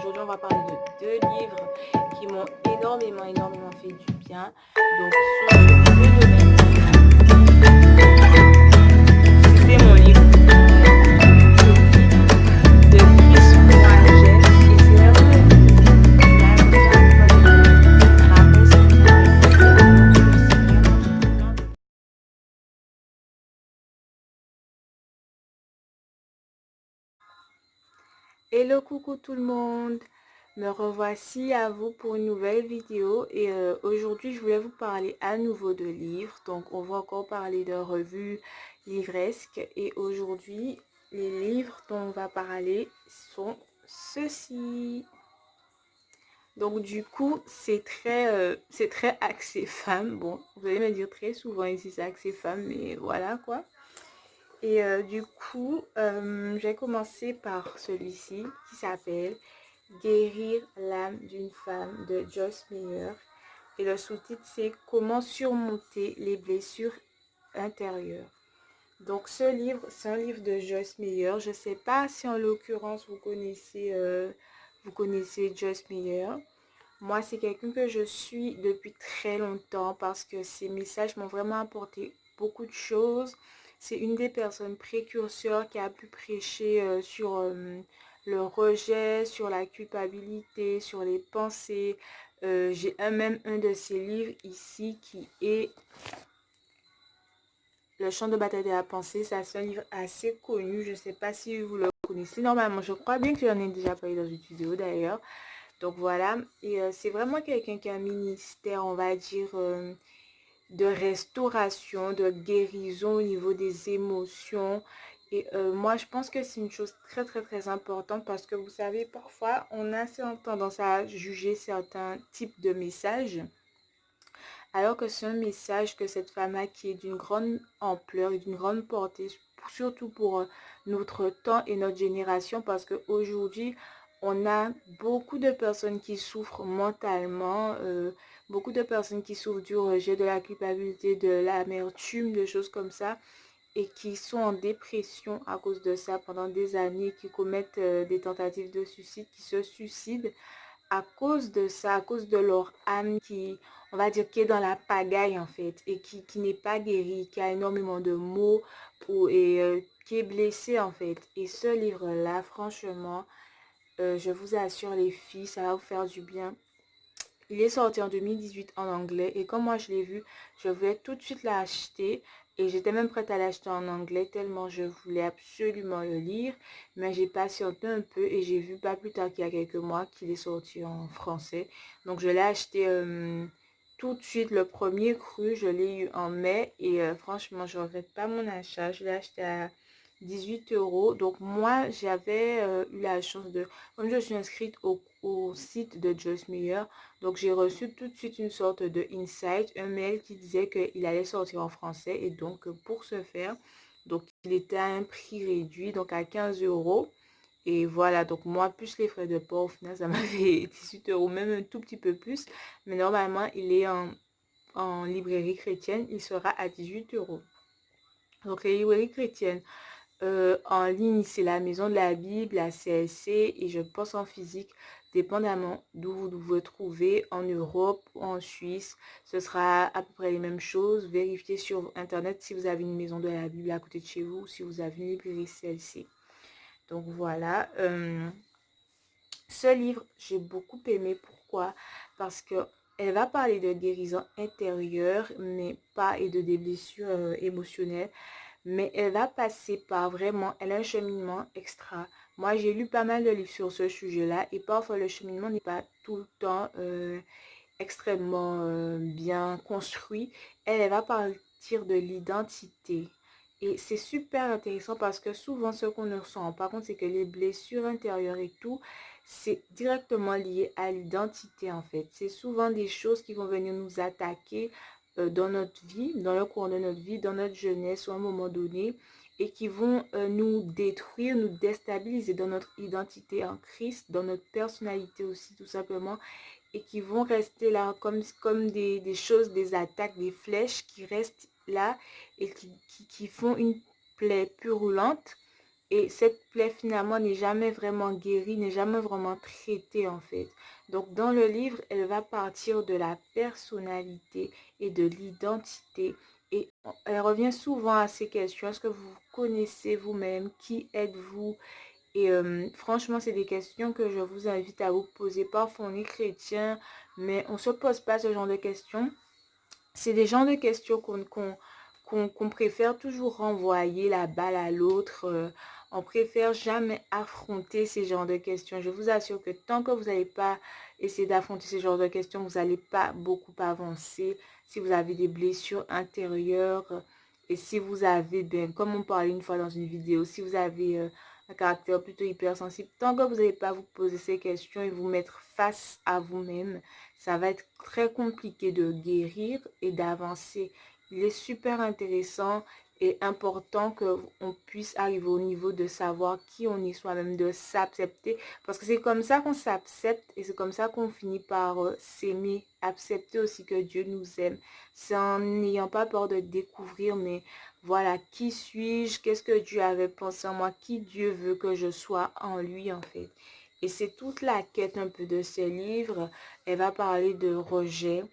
aujourd'hui on va parler de deux livres qui m'ont énormément fait du bien. Donc ils sont sur deux domaines. C'est mon livre de Chris Courageux et c'est vraiment hello, coucou tout le monde, me revoici à vous pour une nouvelle vidéo et aujourd'hui je voulais vous parler à nouveau de livres. Donc on va encore parler de revues livresques et aujourd'hui les livres dont on va parler sont ceux-ci. Donc du coup c'est très axé femme. Bon, vous allez me dire très souvent ici c'est axé femme, mais voilà quoi. Et du coup, j'ai commencé par celui-ci qui s'appelle Guérir l'âme d'une femme de Joyce Meyer. Et le sous-titre c'est Comment surmonter les blessures intérieures. Donc ce livre, c'est un livre de Joyce Meyer. Je ne sais pas si en l'occurrence vous connaissez Joyce Meyer. Moi, c'est quelqu'un que je suis depuis très longtemps parce que ses messages m'ont vraiment apporté beaucoup de choses. C'est une des personnes précurseurs qui a pu prêcher sur le rejet, sur la culpabilité, sur les pensées. J'ai même un de ses livres ici qui est Le champ de bataille de la pensée. C'est un livre assez connu. Je ne sais pas si vous le connaissez. Normalement, je crois bien que j'en ai déjà parlé dans une vidéo d'ailleurs. Donc voilà, et c'est vraiment quelqu'un qui a un ministère, on va dire, de restauration, de guérison au niveau des émotions. Et moi, je pense que c'est une chose très importante parce que vous savez, parfois, on a tendance à juger certains types de messages. Alors que c'est un message que cette femme-là qui est d'une grande ampleur et d'une grande portée, surtout pour notre temps et notre génération, parce qu'aujourd'hui, on a beaucoup de personnes qui souffrent mentalement, beaucoup de personnes qui souffrent du rejet, de la culpabilité, de l'amertume, de choses comme ça, et qui sont en dépression à cause de ça pendant des années, qui commettent des tentatives de suicide, qui se suicident à cause de ça, à cause de leur âme qui, on va dire, qui est dans la pagaille en fait, et qui n'est pas guérie, qui a énormément de maux et qui est blessée en fait. Et ce livre-là, franchement, je vous assure les filles, ça va vous faire du bien. Il est sorti en 2018 en anglais et comme moi je l'ai vu, je voulais tout de suite l'acheter et j'étais même prête à l'acheter en anglais tellement je voulais absolument le lire. Mais j'ai patienté un peu et j'ai vu pas plus tard qu'il y a quelques mois qu'il est sorti en français. Donc je l'ai acheté tout de suite, le premier cru, je l'ai eu en mai et franchement je ne regrette pas mon achat. Je l'ai acheté à 18 euros. Donc moi j'avais eu la chance de, comme je suis inscrite au site de Joyce Meyer, donc j'ai reçu tout de suite une sorte de insight, un mail qui disait qu'il allait sortir en français. Et donc pour ce faire, donc il était à un prix réduit, donc à 15 euros. Et voilà, donc moi plus les frais de port, au final ça m'a fait 18 euros, même un tout petit peu plus. Mais normalement il est en librairie chrétienne, il sera à 18 euros. Donc les librairies chrétiennes en ligne, c'est la Maison de la Bible, la CLC et je pense en physique, dépendamment d'où vous vous trouvez, en Europe ou en Suisse, ce sera à peu près les mêmes choses. Vérifiez sur Internet si vous avez une Maison de la Bible à côté de chez vous ou si vous avez une librairie CLC. Donc voilà, ce livre, j'ai beaucoup aimé. Pourquoi? Parce que elle va parler de guérison intérieure, mais pas et de des blessures émotionnelles. Mais elle va passer par vraiment, elle a un cheminement extra. Moi, j'ai lu pas mal de livres sur ce sujet-là et parfois le cheminement n'est pas tout le temps extrêmement bien construit. Elle va partir de l'identité. Et c'est super intéressant parce que souvent, ce qu'on ne se rend pas compte, c'est que les blessures intérieures et tout, c'est directement lié à l'identité en fait. C'est souvent des choses qui vont venir nous attaquer dans notre vie, dans le cours de notre vie, dans notre jeunesse ou à un moment donné, et qui vont nous détruire, nous déstabiliser dans notre identité en Christ, dans notre personnalité aussi tout simplement, et qui vont rester là comme des choses, des attaques, des flèches qui restent là et qui font une plaie purulente Et cette plaie finalement n'est jamais vraiment guérie, n'est jamais vraiment traitée en fait. Donc dans le livre, elle va partir de la personnalité et de l'identité. Et elle revient souvent à ces questions. Est-ce que vous connaissez vous-même? Qui êtes-vous? Et franchement, c'est des questions que je vous invite à vous poser. Parfois, on est chrétien, mais on ne se pose pas ce genre de questions. C'est des genres de questions qu'on préfère toujours renvoyer la balle à l'autre. On préfère jamais affronter ces genres de questions. Je vous assure que tant que vous n'allez pas essayer d'affronter ces genres de questions, vous n'allez pas beaucoup avancer. Si vous avez des blessures intérieures et si vous avez, ben, comme on parlait une fois dans une vidéo, si vous avez un caractère plutôt hypersensible, tant que vous n'allez pas vous poser ces questions et vous mettre face à vous-même, ça va être très compliqué de guérir et d'avancer. Il est super intéressant et important qu'on puisse arriver au niveau de savoir qui on est soi-même, de s'accepter. Parce que c'est comme ça qu'on s'accepte et c'est comme ça qu'on finit par s'aimer, accepter aussi que Dieu nous aime. C'est en n'ayant pas peur de découvrir, mais voilà, qui suis-je, qu'est-ce que Dieu avait pensé en moi, qui Dieu veut que je sois en lui en fait. Et c'est toute la quête un peu de ce livre. Elle va parler de rejet,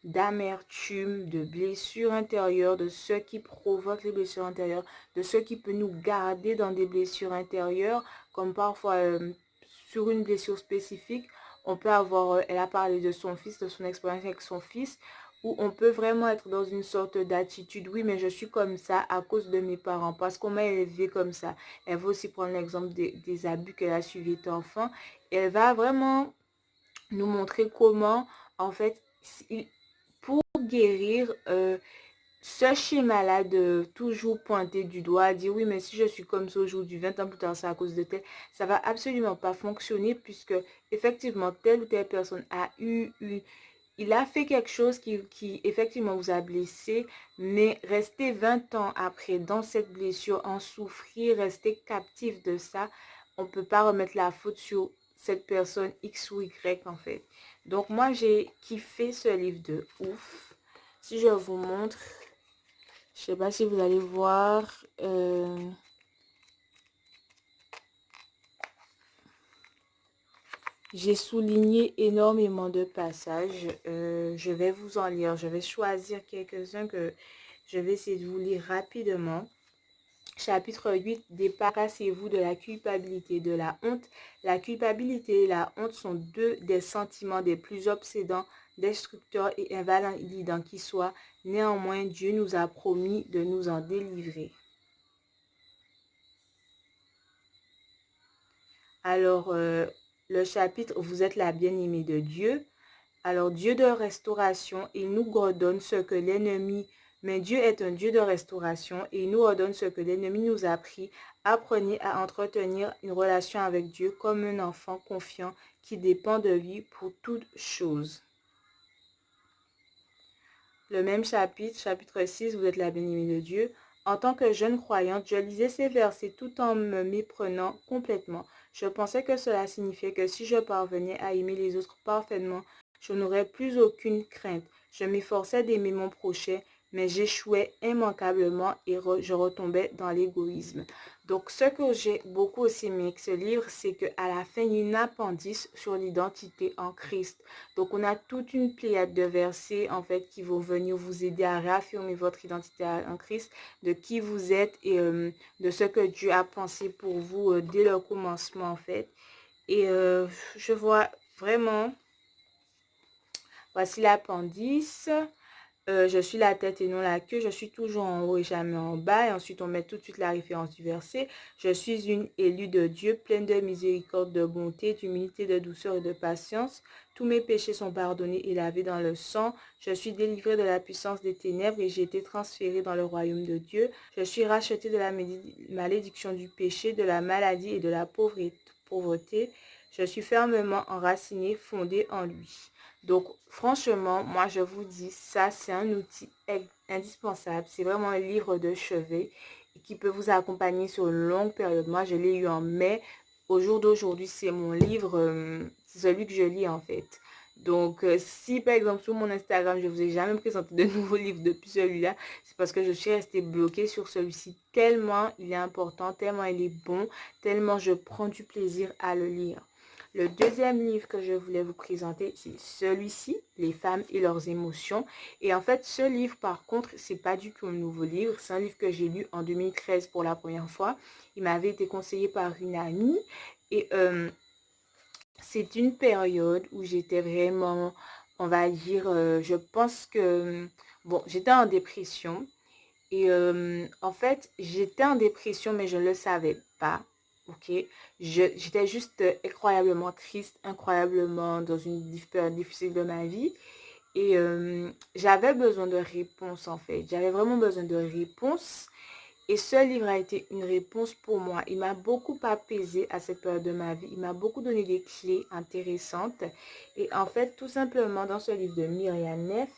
d'amertume, de blessures intérieures, de ce qui provoque les blessures intérieures, de ce qui peut nous garder dans des blessures intérieures, comme parfois sur une blessure spécifique, on peut avoir, elle a parlé de son fils, de son expérience avec son fils, où on peut vraiment être dans une sorte d'attitude, oui, mais je suis comme ça à cause de mes parents, parce qu'on m'a élevé comme ça. Elle va aussi prendre l'exemple des abus qu'elle a suivis étant enfant. Et elle va vraiment nous montrer comment, en fait, pour guérir ce schéma-là de toujours pointer du doigt, dire oui, mais si je suis comme ça aujourd'hui, 20 ans plus tard, c'est à cause de tel, ça va absolument pas fonctionner puisque effectivement, telle ou telle personne a il a fait quelque chose qui effectivement vous a blessé, mais rester 20 ans après dans cette blessure, en souffrir, rester captif de ça, on ne peut pas remettre la faute sur cette personne X ou Y en fait. Donc moi, j'ai kiffé ce livre de ouf. Si je vous montre, je sais pas si vous allez voir. J'ai souligné énormément de passages. Je vais vous en lire. Je vais choisir quelques-uns que je vais essayer de vous lire rapidement. Chapitre 8, débarrassez-vous de la culpabilité, de la honte. La culpabilité et la honte sont deux des sentiments des plus obsédants, destructeurs et invalidants qui soient. Néanmoins, Dieu nous a promis de nous en délivrer. Alors, le chapitre, vous êtes la bien-aimée de Dieu. Alors, Dieu de restauration, il nous redonne ce que l'ennemi, mais Dieu est un Dieu de restauration et il nous redonne ce que l'ennemi nous a pris. Apprenez à entretenir une relation avec Dieu comme un enfant confiant qui dépend de lui pour toute chose. Le même chapitre, chapitre 6, vous êtes la bien-aimée de Dieu. En tant que jeune croyante, je lisais ces versets tout en me méprenant complètement. Je pensais que cela signifiait que si je parvenais à aimer les autres parfaitement, je n'aurais plus aucune crainte. Je m'efforçais d'aimer mon prochain, mais j'échouais immanquablement et je retombais dans l'égoïsme. Donc, ce que j'ai beaucoup aussi aimé avec ce livre, c'est qu'à la fin, il y a une appendice sur l'identité en Christ. Donc, on a toute une pléiade de versets, en fait, qui vont venir vous aider à réaffirmer votre identité en Christ, de qui vous êtes et de ce que Dieu a pensé pour vous dès le commencement, en fait. Et je vois vraiment, voici l'appendice. Je suis la tête et non la queue, je suis toujours en haut et jamais en bas. Et ensuite, on met tout de suite la référence du verset. Je suis une élue de Dieu, pleine de miséricorde, de bonté, d'humilité, de douceur et de patience. Tous mes péchés sont pardonnés et lavés dans le sang. Je suis délivrée de la puissance des ténèbres et j'ai été transférée dans le royaume de Dieu. Je suis rachetée de la malédiction du péché, de la maladie et de la pauvreté. Je suis fermement enracinée, fondée en lui. Donc, franchement, moi, je vous dis, ça, c'est un outil indispensable. C'est vraiment un livre de chevet qui peut vous accompagner sur une longue période. Moi, je l'ai eu en mai. Au jour d'aujourd'hui, c'est mon livre, c'est celui que je lis en fait. Donc, si par exemple sur mon Instagram, je ne vous ai jamais présenté de nouveaux livres depuis celui-là, c'est parce que je suis restée bloquée sur celui-ci tellement il est important, tellement il est bon, tellement je prends du plaisir à le lire. Le deuxième livre que je voulais vous présenter, c'est celui-ci, Les femmes et leurs émotions. Et en fait, ce livre, par contre, c'est pas du tout un nouveau livre. C'est un livre que j'ai lu en 2013 pour la première fois. Il m'avait été conseillé par une amie. Et c'est une période où j'étais vraiment, on va dire, je pense que, bon, j'étais en dépression. Et en fait, j'étais en dépression, mais je ne le savais pas. Ok, j'étais juste incroyablement triste, incroyablement dans une période difficile de ma vie. Et j'avais besoin de réponses en fait. J'avais vraiment besoin de réponses. Et ce livre a été une réponse pour moi. Il m'a beaucoup apaisé à cette période de ma vie. Il m'a beaucoup donné des clés intéressantes. Et en fait, tout simplement, dans ce livre de Myriam Neff,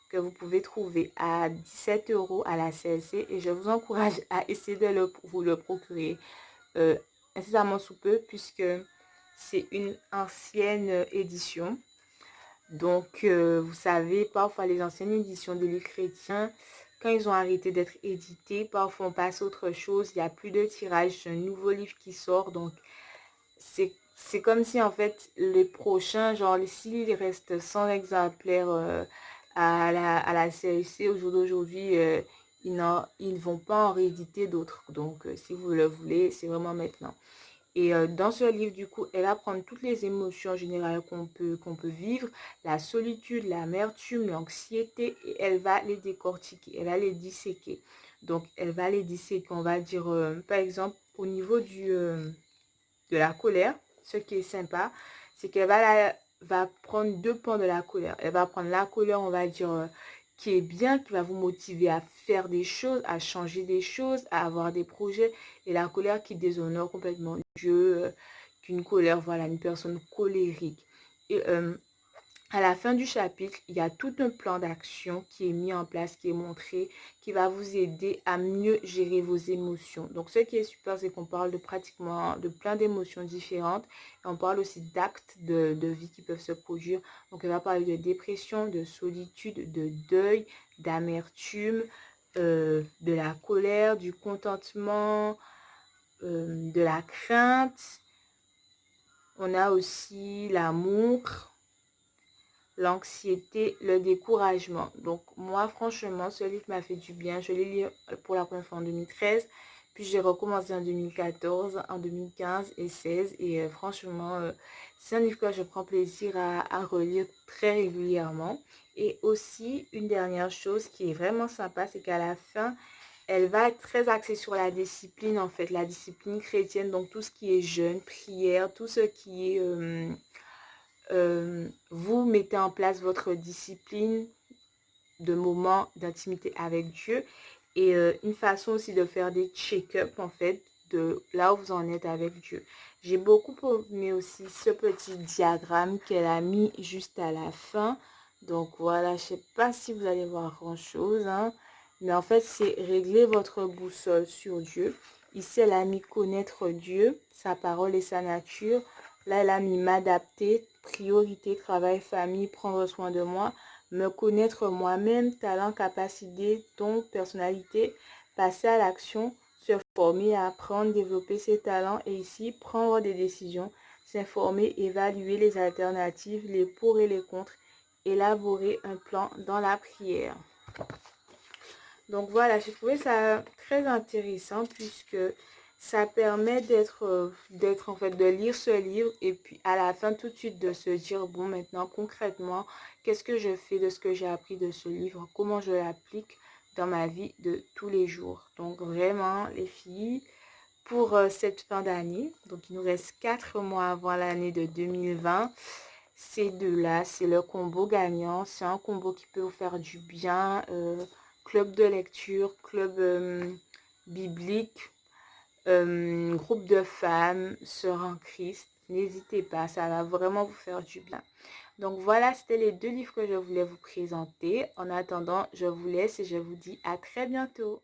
que vous pouvez trouver à 17 € à la CLC, et je vous encourage à essayer de vous le procurer incessamment sous peu, puisque c'est une ancienne édition. Donc, vous savez, parfois les anciennes éditions de livres chrétiens, quand ils ont arrêté d'être édités, parfois on passe à autre chose, il n'y a plus de tirage, c'est un nouveau livre qui sort. Donc, c'est comme si en fait, les prochains, genre s'il reste 100 exemplaires à la CLC au jour d'aujourd'hui, ils ne vont pas en rééditer d'autres. Donc, si vous le voulez, c'est vraiment maintenant. Et dans ce livre, du coup, elle va prendre toutes les émotions générales qu'on peut vivre, la solitude, l'amertume, l'anxiété, et elle va les décortiquer, elle va les disséquer. Donc, elle va les disséquer, on va dire, par exemple, au niveau de la colère, ce qui est sympa, c'est qu'elle va prendre deux pans de la colère. Elle va prendre la colère, on va dire, qui est bien, qui va vous motiver à faire des choses, à changer des choses, à avoir des projets. Et la colère qui déshonore complètement Dieu, qu'une colère, voilà, une personne colérique. Et à la fin du chapitre, il y a tout un plan d'action qui est mis en place, qui est montré, qui va vous aider à mieux gérer vos émotions. Donc, ce qui est super, c'est qu'on parle de pratiquement de plein d'émotions différentes. Et on parle aussi d'actes de vie qui peuvent se produire. Donc, elle va parler de dépression, de solitude, de deuil, d'amertume, de la colère, du contentement, de la crainte. On a aussi l'amour, l'anxiété, le découragement. Donc moi, franchement, ce livre m'a fait du bien. Je l'ai lu pour la première fois en 2013, puis j'ai recommencé en 2014, en 2015 et 16. Et franchement, c'est un livre que je prends plaisir à relire très régulièrement. Et aussi, une dernière chose qui est vraiment sympa, c'est qu'à la fin, elle va être très axée sur la discipline, en fait, la discipline chrétienne. Donc tout ce qui est jeûne, prière, tout ce qui est vous mettez en place votre discipline de moments d'intimité avec Dieu et une façon aussi de faire des check-up en fait de là où vous en êtes avec Dieu. J'ai beaucoup aimé aussi ce petit diagramme qu'elle a mis juste à la fin. Donc voilà, je sais pas si vous allez voir grand chose, hein, mais en fait c'est régler votre boussole sur Dieu. Ici elle a mis connaître Dieu, sa parole et sa nature. Là elle a mis m'adapter, priorité, travail, famille, prendre soin de moi, me connaître moi-même, talent, capacité, ton, personnalité, passer à l'action, se former, apprendre, développer ses talents et ici prendre des décisions, s'informer, évaluer les alternatives, les pour et les contre, élaborer un plan dans la prière. Donc voilà, j'ai trouvé ça très intéressant puisque ça permet d'être en fait de lire ce livre et puis à la fin tout de suite de se dire bon maintenant concrètement qu'est-ce que je fais de ce que j'ai appris de ce livre, comment je l'applique dans ma vie de tous les jours. Donc vraiment les filles, pour cette fin d'année, donc il nous reste 4 mois avant l'année de 2020. Ces deux-là, c'est le combo gagnant. C'est un combo qui peut vous faire du bien. Club de lecture, club biblique, groupe de femmes, sœurs en Christ. N'hésitez pas, ça va vraiment vous faire du bien. Donc voilà, c'était les deux livres que je voulais vous présenter. En attendant, je vous laisse et je vous dis à très bientôt.